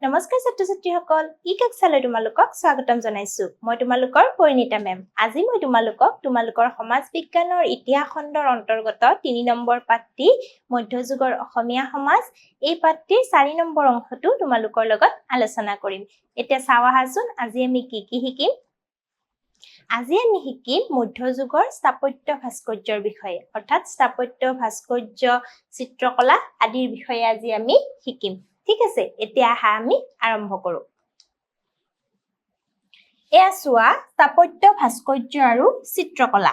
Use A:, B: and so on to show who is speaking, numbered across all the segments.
A: নমস্কাৰ ছাত্ৰ-ছাত্ৰীসকল, ই কক্ষালৈ তোমালোকক স্বাগতম জনাইছো। মই তোমালোকৰ পৰিণীতা মেম। আজি মই তোমালোকৰ সমাজ বিজ্ঞানৰ ইতিহাস খণ্ডৰ অন্তৰ্গত 3 নম্বৰ পাঠটি মধ্যযুগৰ অসমীয়া সমাজ এই পাঠটিৰ 4 নম্বৰ অংশটো তোমালোকৰ লগত আলোচনা কৰিম। এতিয়া চাও আহাচোন আজি আমি কি শিকিম। আজি আমি শিকিম মধ্যযুগৰ স্থাপত্য ভাস্কৰ্যৰ বিষয়ে, অৰ্থাৎ স্থাপত্য ভাস্কৰ্য, চিত্ৰকলা আদিৰ বিষয়ে আজি আমি শিকিম। ঠিক আছে, এতিয়া আমি আৰম্ভ কৰো। এয়া চোৱা স্থাপত্য ভাস্কৰ্য আৰু চিত্ৰকলা।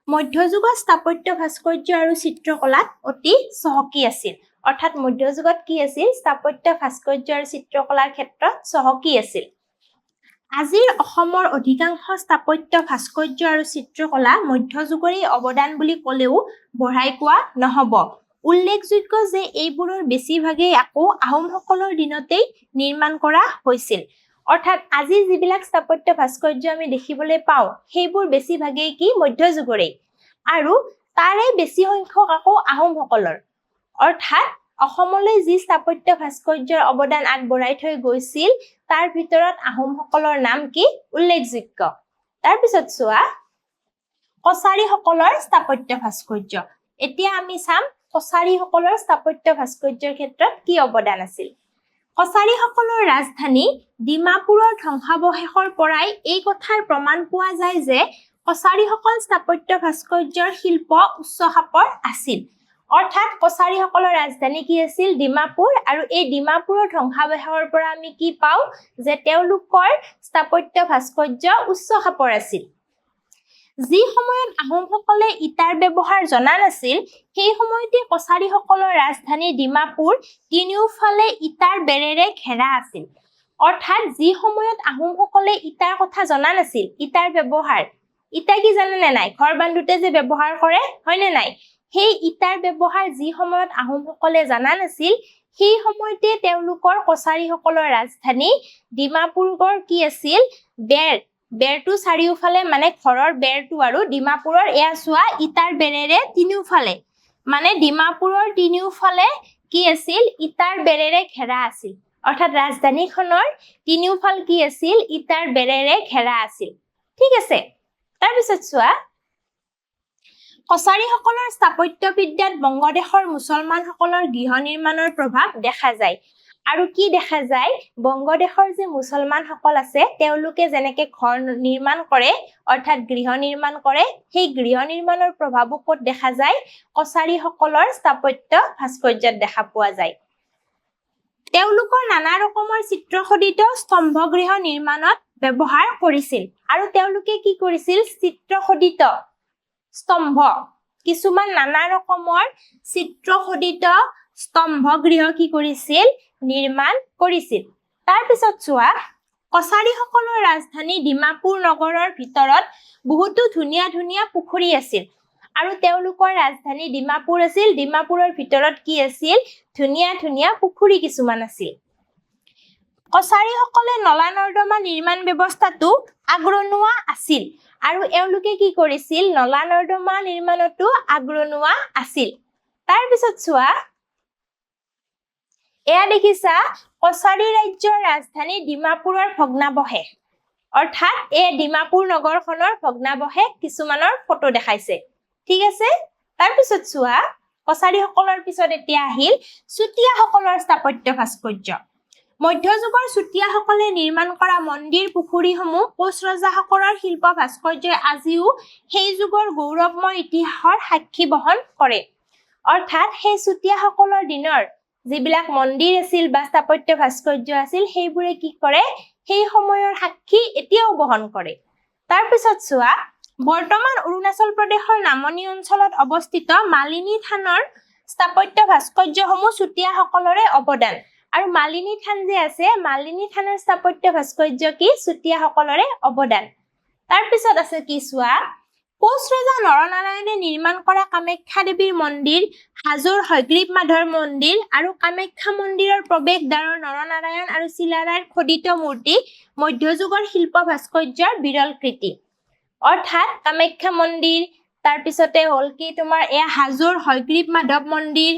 A: মধ্যযুগৰ স্থাপত্য ভাস্কৰ্য আৰু চিত্ৰকলাত অতি চহকী আছিল। অৰ্থাৎ মধ্যযুগত কি আছিল? স্থাপত্য ভাস্কৰ্য আৰু চিত্ৰকলাৰ ক্ষেত্ৰত চহকী আছিল। আজিৰ অসমৰ অধিকাংশ স্থাপত্য ভাস্কৰ্য আৰু চিত্ৰকলা মধ্যযুগৰে অৱদান বুলি ক'লেও বঢ়াই কোৱা নহ'ব। উল্লেখযোগ্য যে এইবোৰৰ বেছিভাগেই আকৌ আহোমসকলৰ দিনতেই নিৰ্মাণ কৰা হৈছিল। অৰ্থাৎ আজি যিবিলাক স্থাপত্য ভাস্কৰ্য আমি দেখিবলৈ পাওঁ সেইবোৰ বেছিভাগেই কি মধ্যযুগৰে, আৰু তাৰে বেছি সংখ্যক আকৌ আহোমসকলৰ। অৰ্থাৎ অসমলৈ যি স্থাপত্য ভাস্কৰ্যৰ অৱদান আগবঢ়াই থৈ গৈছিল তাৰ ভিতৰত আহোমসকলৰ নাম কি উল্লেখযোগ্য। তাৰপিছত চোৱা কছাৰীসকলৰ স্থাপত্য ভাস্কৰ্য। এতিয়া আমি চাম কছাৰীসকলৰ স্থাপত্য ভাস্কৰ্যৰ ক্ষেত্ৰত কি অৱদান আছিল। কছাৰীসকলৰ ৰাজধানী ডিমাপুৰৰ ধ্বংসাৱশেষৰ পৰাই এই কথাৰ প্ৰমাণ পোৱা যায় যে কছাৰীসকল স্থাপত্য ভাস্কৰ্যৰ শিল্প উচ্চ খাপৰ আছিল। অৰ্থাৎ কছাৰীসকলৰ ৰাজধানী কি আছিল? ডিমাপুৰ, আৰু এই ডিমাপুৰৰ ধ্বংসাৱশেষৰ পৰা আমি কি পাওঁ যে তেওঁলোকৰ স্থাপত্য ভাস্কৰ্য উচ্চ খাপৰ আছিল। যি সময়ত আহোমসকলে ইটাৰ ব্যৱহাৰ জনা নাছিল সেই সময়তে কছাৰীসকলৰ ৰাজধানী ডিমাপুৰ তিনিওফালে ইটাৰ বেৰেৰে ঘেৰা আছিল। অৰ্থাৎ যি সময়ত আহোমসকলে ইটাৰ কথা জনা নাছিল, ইটাৰ ব্যৱহাৰ, ইটা কি জানে নে নাই? ঘৰ বান্ধোতে যে ব্যৱহাৰ কৰে, হয় নে নাই? সেই ইটাৰ ব্যৱহাৰ যি সময়ত আহোমসকলে জনা নাছিল সেই সময়তে তেওঁলোকৰ কছাৰীসকলৰ ৰাজধানী ডিমাপুৰৰ কি আছিল? বেৰটো চাৰিওফালে, মানে ঘৰৰ বেৰটো আৰু ডিমাপুৰৰ এয়া চোৱা ইটাৰ বেৰেৰে তিনিওফালে, মানে ডিমাপুৰৰ তিনিওফালে কি আছিল? ইটাৰ বেৰেৰে ঘেৰা আছিল। অৰ্থাৎ ৰাজধানীখনৰ তিনিওফাল কি আছিল? ইটাৰ বেৰেৰে ঘেৰা আছিল। ঠিক আছে, তাৰপিছত চোৱা কছাৰীসকলৰ স্থাপত্য বিদ্যাত বংগদেশৰ মুছলমানসকলৰ গৃহ নিৰ্মাণৰ প্ৰভাৱ দেখা যায়। আৰু কি দেখা যায়? বংগদেশৰ যে মুছলমানসকল আছে তেওঁলোকে যেনেকে ঘৰ নিৰ্মাণ কৰে, অৰ্থাৎ গৃহ নিৰ্মাণ কৰে, সেই গৃহ নিৰ্মাণৰ প্ৰভাৱো ক'ত দেখা যায়? কছাৰীসকলৰ স্থাপত্য ভাস্কৰ্যত দেখা পোৱা যায়। তেওঁলোকৰ নানা ৰকমৰ চিত্ৰখোদিত স্তম্ভগৃহ নিৰ্মাণত ব্যৱহাৰ কৰিছিল। আৰু তেওঁলোকে কি কৰিছিল? চিত্ৰখোদিত স্তম্ভ, কিছুমান নানা ৰকমৰ চিত্ৰখোদিত স্তম্ভগৃহ কি কৰিছিল? নিৰ্মাণ কৰিছিল। তাৰপিছত চোৱা কছাৰীসকলৰ ৰাজধানী ডিমাপুৰ নগৰৰ ভিতৰত বহুতো ধুনীয়া ধুনীয়া পুখুৰী আছিল। আৰু তেওঁলোকৰ ৰাজধানী ডিমাপুৰ আছিল, ডিমাপুৰৰ ভিতৰত কি আছিল? ধুনীয়া ধুনীয়া পুখুৰী কিছুমান আছিল। কছাৰীসকলে নলা নৰ্দমা নিৰ্মাণ ব্যৱস্থাটো আগৰণুৱা আছিল। আৰু এওঁলোকে কি কৰিছিল? নলা নৰ্দমা নিৰ্মাণতো আগৰণুৱা আছিল। তাৰপিছত চোৱা এয়া দেখিছা কছাৰী ৰাজ্যৰ ৰাজধানী ডিমাপুৰৰ ভগ্নাৱশেষ। অৰ্থাৎ এই ডিমাপুৰ নগৰখনৰ ভগ্নাৱশেষ কিছুমানৰ ফটো দেখাইছে। ঠিক আছে, তাৰপিছত চোৱা কছাৰীসকলৰ পিছত এতিয়া আহিল চুতীয়াসকলৰ স্থাপত্য ভাস্কৰ্য। মধ্যযুগৰ চুতীয়াসকলে নিৰ্মাণ কৰা মন্দিৰ পুখুৰীসমূহ কোচ ৰজাসকলৰ শিল্প ভাস্কৰ্যই আজিও সেই যুগৰ গৌৰৱময় ইতিহাসৰ সাক্ষী বহন কৰে। অৰ্থাৎ সেই চুতীয়াসকলৰ দিনৰ যিবিলাক মন্দিৰ আছিল বা স্থাপত্য ভাস্কৰ্য আছিল সেইবোৰে কি কৰে? সেই সময়ৰ সাক্ষী এতিয়াও বহন কৰে। তাৰপিছত চোৱা বৰ্তমান অৰুণাচল প্ৰদেশৰ নামনি অঞ্চলত অৱস্থিত মালিনী থানৰ স্থাপত্য ভাস্কৰ্যসমূহ চুতীয়াসকলৰে অৱদান। আৰু মালিনী থান যে আছে, মালিনী থানৰ স্থাপত্য ভাস্কৰ্য কি? চুতীয়াসকলৰে অৱদান। তাৰপিছত আছে কি চোৱা কোচ ৰজা নৰনাৰায়ণে নিৰ্মাণ কৰা কামাখ্যা দেৱীৰ মন্দিৰ, হাজোৰ হয়গ্ৰীৱ মাধৱ মন্দিৰ আৰু কামাখ্যা মন্দিৰৰ প্ৰৱেশদ্বাৰৰ নৰনাৰায়ণ আৰু চিলাৰায়ৰ খোদিত মূৰ্তি মধ্যযুগৰ শিল্প ভাস্কৰ্যৰ বিৰল কৃতি। অৰ্থাৎ কামাখ্যা মন্দিৰ, তাৰপিছতে হ'ল কি তোমাৰ এয়া হাজোৰ হয়গ্ৰীৱ মাধৱ মন্দিৰ,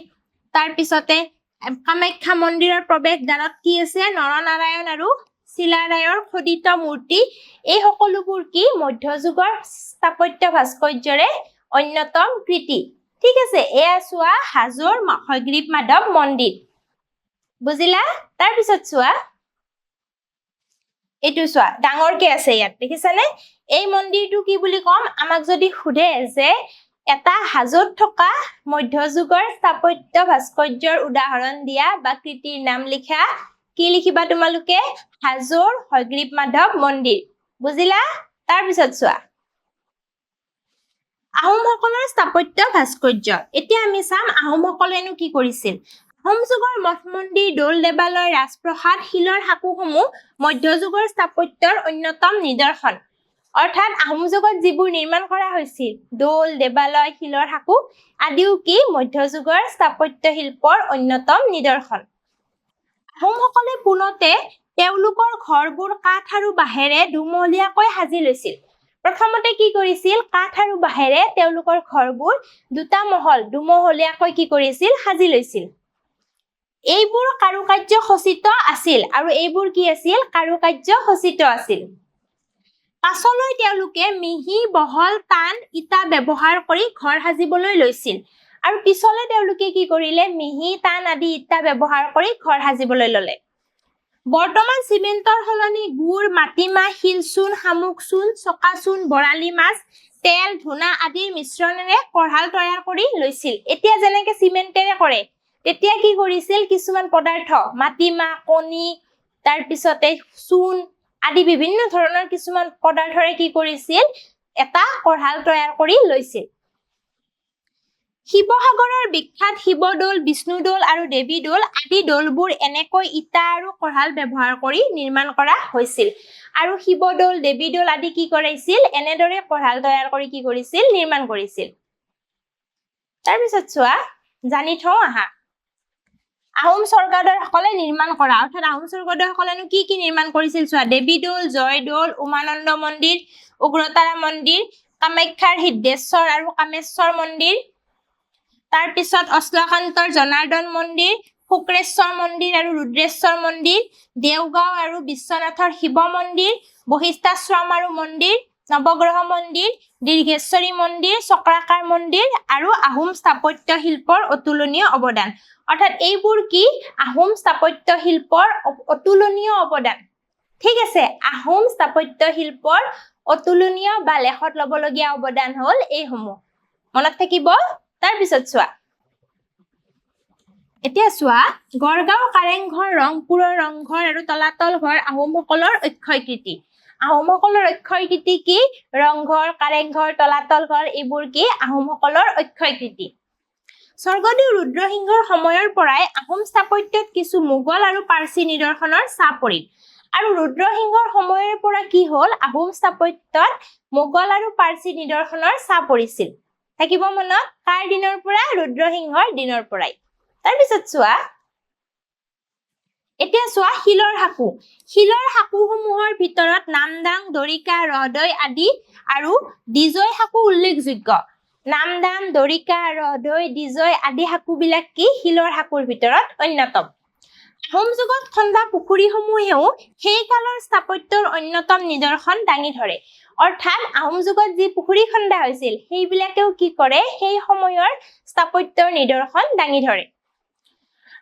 A: তাৰপিছতে কামাখ্যা মন্দিৰৰ প্ৰৱেশ দ্বাৰত কি আছে নৰনাৰায়ণ আৰু চিলাৰায়ৰ খোদিত মূৰ্তি এই সকলোবোৰ কি মধ্যযুগৰ স্থাপত্য ভাস্কৰ্যৰে অন্যতম কৃতি ঠিক আছে এয়া চোৱা হাজোৰ হয়গ্ৰীৱ মাধৱ মন্দিৰ বুজিলা তাৰ পিছত চোৱা এইটো চোৱা ডাঙৰকে আছে ইয়াত দেখিছানে এই মন্দিৰটো কি বুলি কম আমাক যদি খুদে যে এটা হাজোত থকা মধ্যযুগৰ স্থাপত্য ভাস্কৰ্যৰ উদাহৰণ দিয়া বা কৃতিৰ নাম লিখা কি লিখিবা তোমালোকে হাজোৰ হয়গ্ৰীৱ মাধৱ মন্দিৰ বুজিলা তাৰ পিছত চোৱা আহোমসকলৰ স্থাপত্য ভাস্কৰ্য এতিয়া আমি চাম আহোমসকলেনো কি কৰিছিল আহোম যুগৰ মঠ মন্দিৰ দৌল দেৱালয় ৰাজপ্ৰসাদ শিলৰ সাঁকোসমূহ মধ্যযুগৰ স্থাপত্যৰ অন্যতম নিদৰ্শন অৰ্থাৎ আহোম যুগত যিবোৰ নিৰ্মাণ কৰা হৈছিল দৌল দেৱালয় শিলৰ সাঁকো আদিও কি মধ্যযুগৰ স্থাপত্য শিল্পৰ অন্যতম নিদৰ্শন আহোমসকলে পুনতে তেওঁলোকৰ ঘৰবোৰ কাঠ আৰু বাঁহেৰে দুমহলীয়াকৈ সাজি লৈছিল প্ৰথমতে কি কৰিছিল কাঠ আৰু বাঁহেৰে তেওঁলোকৰ ঘৰবোৰ দুটা মহল দুমহলীয়াকৈ কি কৰিছিল সাজি লৈছিল এইবোৰ কাৰুকাৰ্য খচিত আছিল আৰু এইবোৰ কি আছিল কাৰুকাৰ্য খচিত আছিল পাছলৈ তেওঁলোকে মিহি বহল টান ইটা ব্যৱহাৰ কৰি ঘৰ সাজিবলৈ লৈছিল আৰু পিছলৈ তেওঁলোকে কি কৰিলে মিহি টান আদি ইটা ব্যৱহাৰ কৰি ঘৰ সাজিবলৈ ললে বৰ্তমান সিমেন্টৰ সলনি গুড় মাটিমাহ শিলচূণ শামুক চূণ চকাচূণ বৰালি মাছ তেল ধুনা আদিৰ মিশ্ৰণেৰে কঢ়াল তৈয়াৰ কৰি লৈছিল এতিয়া যেনেকৈ সিমেন্টেৰে কৰে তেতিয়া কি কৰিছিল কিছুমান পদাৰ্থ মাটিমাহ কণী তাৰ পিছতে চূণ আদি বিভিন্ন ধৰণৰ কিছুমান পদাৰ্থৰে কি কৰিছিল এটা কঢ়াল তৈয়াৰ কৰি লৈছিল শিৱসাগৰৰ বিখ্যাত শিৱদৌল বিষ্ণুদৌল আৰু দেৱীদৌল আদি দৌলবোৰ এনেকৈ ইটা আৰু কঢ়াল ব্যৱহাৰ কৰি নিৰ্মাণ কৰা হৈছিল আৰু শিৱদৌল দেৱীদৌল আদি কি কৰিছিল এনেদৰে কঢ়াল তৈয়াৰ কৰি কি কৰিছিল নিৰ্মাণ কৰিছিল তাৰ পিছত চোৱা জানি থওঁ আহা আহোম স্বৰ্গদেউসকলে নিৰ্মাণ কৰা অৰ্থাৎ আহোম স্বৰ্গদেউসকলেনো কি নিৰ্মাণ কৰিছিল চোৱা দেৱীদৌল জয়দৌল উমানন্দ মন্দিৰ উগ্ৰতাৰা মন্দিৰ কামাখ্যাৰ সিদ্ধেশ্বৰ আৰু কামেশ্বৰ মন্দিৰ তাৰ পিছত অশ্লকান্তৰ জনাৰ্দন মন্দিৰ শুক্ৰেশ্বৰ মন্দিৰ আৰু ৰুদ্ৰেশ্বৰ মন্দিৰ দেওগাঁও আৰু বিশ্বনাথৰ শিৱ মন্দিৰ বশিষ্ঠাশ্ৰম আৰু মন্দিৰ নৱগ্ৰহ মন্দিৰ দীৰ্ঘেশ্বৰী মন্দিৰ চক্ৰাকাৰ মন্দিৰ আৰু আহোম স্থাপত্য শিল্পৰ অতুলনীয় অৱদান অৰ্থাৎ এইবোৰ কি আহোম স্থাপত্য শিল্পৰ অতুলনীয় অৱদান ঠিক আছে আহোম স্থাপত্য শিল্পৰ অতুলনীয় বা লেখত লবলগীয়া অৱদান হল এইসমূহ মনত থাকিব তাৰ পিছত চোৱা এতিয়া চোৱা গড়গাঁও কাৰেংঘৰ ৰংপুৰৰ ৰংঘৰ আৰু তলাতল ঘৰ আহোমসকলৰ অক্ষয় কৃতি আহোমসকলৰ অক্ষয় কৃতি কি ৰংঘৰ কাৰেংঘৰ তলাতল ঘৰ এইবোৰ কি আহোমসকলৰ অক্ষয় কৃতি স্বৰ্গদেউ ৰুদ্ৰসিংহৰ সময়ৰ পৰাই আহোম স্থাপত্যত কিছু মোগল আৰু পাৰ্চী নিদৰ্শনৰ ছাপ পৰিল আৰু ৰুদ্ৰসিংহৰ সময়ৰ পৰা কি হল আহোম স্থাপত্যত মোগল আৰু পাৰ্চী নিদৰ্শনৰ ছাপ পৰিছিল থাকিব মনত কাৰ দিনৰ পৰা ৰুদ্ৰসিংহৰ দিনৰ পৰাই তাৰ পিছত চোৱা এতিয়া চোৱা শিলৰ সাঁকোসমূহৰ ভিতৰত নামদাং দৰিকা ৰহদৈ আদি আৰু দিজয় সাঁকো উল্লেখযোগ্য নামদাং দৰিকা ৰহদৈ দিজয় আদি সাঁকোবিলাক কি শিলৰ সাঁকোৰ ভিতৰত অন্যতম আহোম যুগত খন্দা পুখুৰীসমূহেও সেই কালৰ স্থাপত্যৰ অন্যতম নিদৰ্শন দাঙি ধৰে অৰ্থাৎ আহোম যুগত যি পুখুৰী খন্দা হৈছিল সেইবিলাকেও কি কৰে সেই সময়ৰ স্থাপত্যৰ নিদৰ্শন দাঙি ধৰে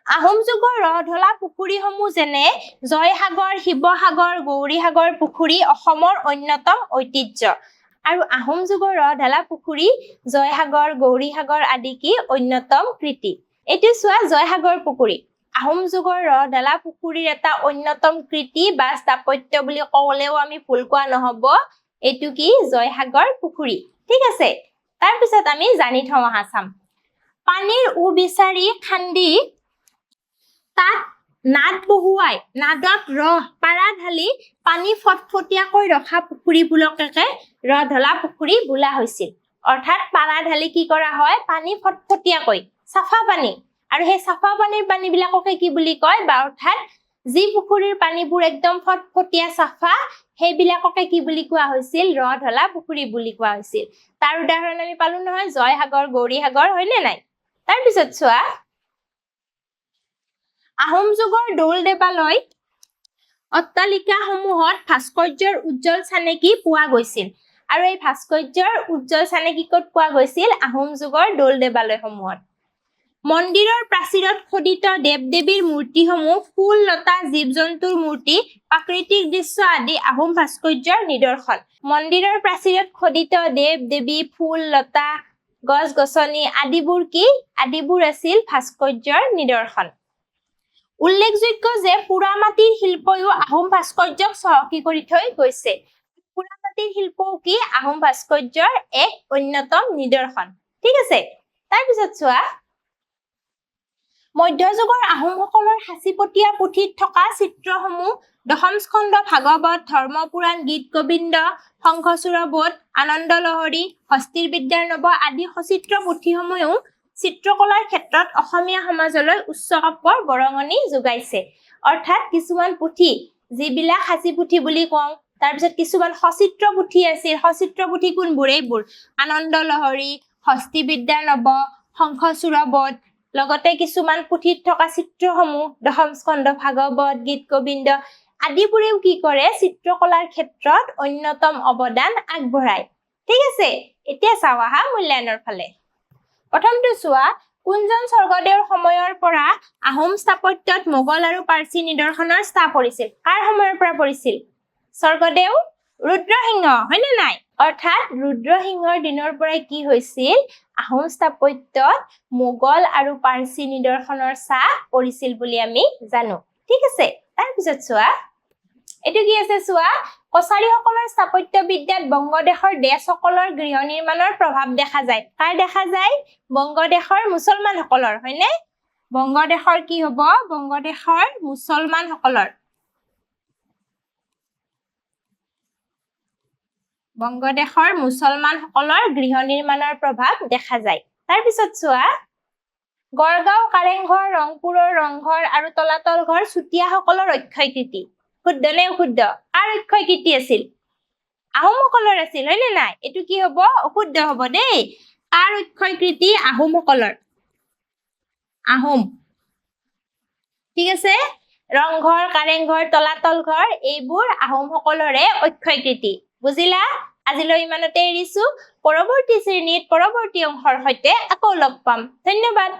A: আহোম যুগৰ ৰহধলা পুখুৰীসমূহ যেনে জয়সাগৰ শিৱসাগৰ গৌৰীসাগৰ পুখুৰী অসমৰ অন্যতম ঐতিহ্য আৰু আহোম যুগৰ ৰহধলা পুখুৰী জয়সাগৰ গৌৰীসাগৰ আদি কি অন্যতম কৃতি এইটো চোৱা জয়সাগৰ পুখুৰী আহোম যুগৰ ৰহধলা পুখুৰীৰ এটা অন্যতম কৃতি বা স্থাপত্য বুলি ক'লেও আমি ভুল কোৱা নহব এইটো কি জয়সাগৰ পুখুৰী ঠিক আছে তাৰ পিছত আমি জানি থওঁ আহা চাম পানীৰ বিচাৰি খান্দি তাত নাদ বহুৱাই নাদত ৰহ পাৰা ঢালি পানী ফটফটীয়াকৈ ৰখা পুখুৰীবোৰকে ৰহধলা পুখুৰী বোলা হৈছিল অৰ্থাৎ পাৰা ঢালি কি কৰা হয় পানী ফটফটীয়াকৈ চাফা পানী আৰু সেই চাফা পানীৰ পানীবিলাককে কি বুলি কয় বা অৰ্থাৎ যি পুখুৰীৰ পানীবোৰ একদম ফটফটীয়া চাফা সেইবিলাককে কি বুলি কোৱা হৈছিল ৰহধলা পুখুৰী বুলি কোৱা হৈছিল তাৰ উদাহৰণ আমি পালো নহয় জয়সাগৰ গৌৰীসাগৰ হয়নে নাই তাৰ পিছত চোৱা আহোম যুগৰ দৌল দেৱালয় অট্টালিকাসমূহত ভাস্কৰ্যৰ উজ্জ্বল চানেকি পোৱা গৈছিল আৰু এই ভাস্কৰ্যৰ উজ্জ্বল চানেকি ক'ত পোৱা গৈছিল আহোম যুগৰ দৌল দেৱালয়সমূহত মন্দিৰৰ প্ৰাচীৰত খোদিত দেৱ-দেৱীৰ মূৰ্তিসমূহ ফুল লতা জীৱ-জন্তুৰ মূৰ্তি প্ৰাকৃতিক দৃশ্য আদি আহোম ভাস্কৰ্যৰ নিদৰ্শন মন্দিৰৰ প্ৰাচীৰত খোদিত দেৱ-দেৱী ফুল লতা গছ-গছনি আদিবোৰ আছিল ভাস্কৰ্যৰ নিদৰ্শন উল্লেখযোগ্য যে পোৰামাটিৰ শিল্পয়ো আহোম ভাস্কৰ্যক চহকী কৰি থৈ গৈছে পোৰামাটিৰ শিল্পও কি আহোম ভাস্কৰ্যৰ এক অন্যতম নিদৰ্শন ঠিক আছে তাৰ পিছত চোৱা মধ্যযুগৰ আহোমসকলৰ সাঁচিপতীয়া পুথিত থকা চিত্ৰসমূহ দশম স্কন্ধ ভাগৱত ধৰ্মপুৰাণ গীত গোবিন্দ শংখচূড়াবোধ আনন্দ লহৰী হস্তিৰ বিদ্যাৰ নব আদি সচিত্ৰ পুথিসমূহেও চিত্ৰকলাৰ ক্ষেত্ৰত অসমীয়া সমাজলৈ উচ্চ খাপৰ বৰঙণি যোগাইছে অৰ্থাৎ কিছুমান পুথি যিবিলাক সাঁচি পুথি বুলি কওঁ তাৰপিছত কিছুমান সচিত্ৰ পুথি আছিল সচিত্ৰ পুথি কোনবোৰ এইবোৰ আনন্দ লহৰী হস্তি বিদ্যাৰ নব শংখচূড়াবোধ লগতে কিছুমান পুথিত থকা চিত্ৰসমূহ দশম স্কন্ধ ভাগৱত গীত গোবিন্দ আদিবোৰেও কি কৰে চিত্ৰকলাৰ ক্ষেত্ৰত অন্যতম অৱদান আগবঢ়ায় ঠিক আছে এতিয়া চাও আহা মূল্যায়নৰ ফালে প্ৰথমটো চোৱা কোনজন স্বৰ্গদেউৰ সময়ৰ পৰা আহোম স্থাপত্যত মোগল আৰু পাৰ্চী নিদৰ্শনৰ স্থাপ পৰিছিল কাৰ সময়ৰ পৰা পৰিছিল স্বৰ্গদেউ ৰুদ্ৰসিংহ হয়নে নাই অৰ্থাৎ ৰুদ্ৰসিংহৰ দিনৰ পৰাই কি হৈছিল আহোম স্থাপত্যত মোগল আৰু পাৰ্চী নিদৰ্শনৰ ছাপ পৰিছিল বুলি আমি জানো ঠিক আছে তাৰ পিছত চোৱা এটো কি আছে চোৱা কছাৰীসকলৰ স্থাপত্য বিদ্যাত বংগদেশৰ দেশসকলৰ গৃহ নিৰ্মাণৰ প্ৰভাৱ দেখা যায় কাৰ দেখা যায় বংগদেশৰ মুছলমানসকলৰ হয়নে বংগদেশৰ কি হ'ব বংগদেশৰ মুছলমানসকলৰ গৃহ নিৰ্মাণৰ প্ৰভাৱ দেখা যায় তাৰ পিছত চোৱা গড়গাঁও কাৰেংঘৰ ৰংপুৰৰ ৰংঘৰ আৰু তলাতল ঘৰ চুতীয়াসকলৰ অক্ষয়কৃতি শুদ্ধ নে অশুদ্ধ কাৰ অক্ষয়কৃতি আছিল আহোমসকলৰ আছিল হয়নে নাই এটো কি হ'ব অশুদ্ধ হ'ব দেই কাৰ অক্ষয়কৃতি আহোমসকলৰ আহোম ঠিক আছে ৰংঘৰ কাৰেংঘৰ তলাতল ঘৰ এইবোৰ আহোমসকলৰে অক্ষয়কৃতি বুজিলা আজিলৈ ইমানতে এৰিছো পৰৱৰ্তী শ্ৰেণীত পৰৱৰ্তী অংশৰ সৈতে আকৌ লগ পাম ধন্যবাদ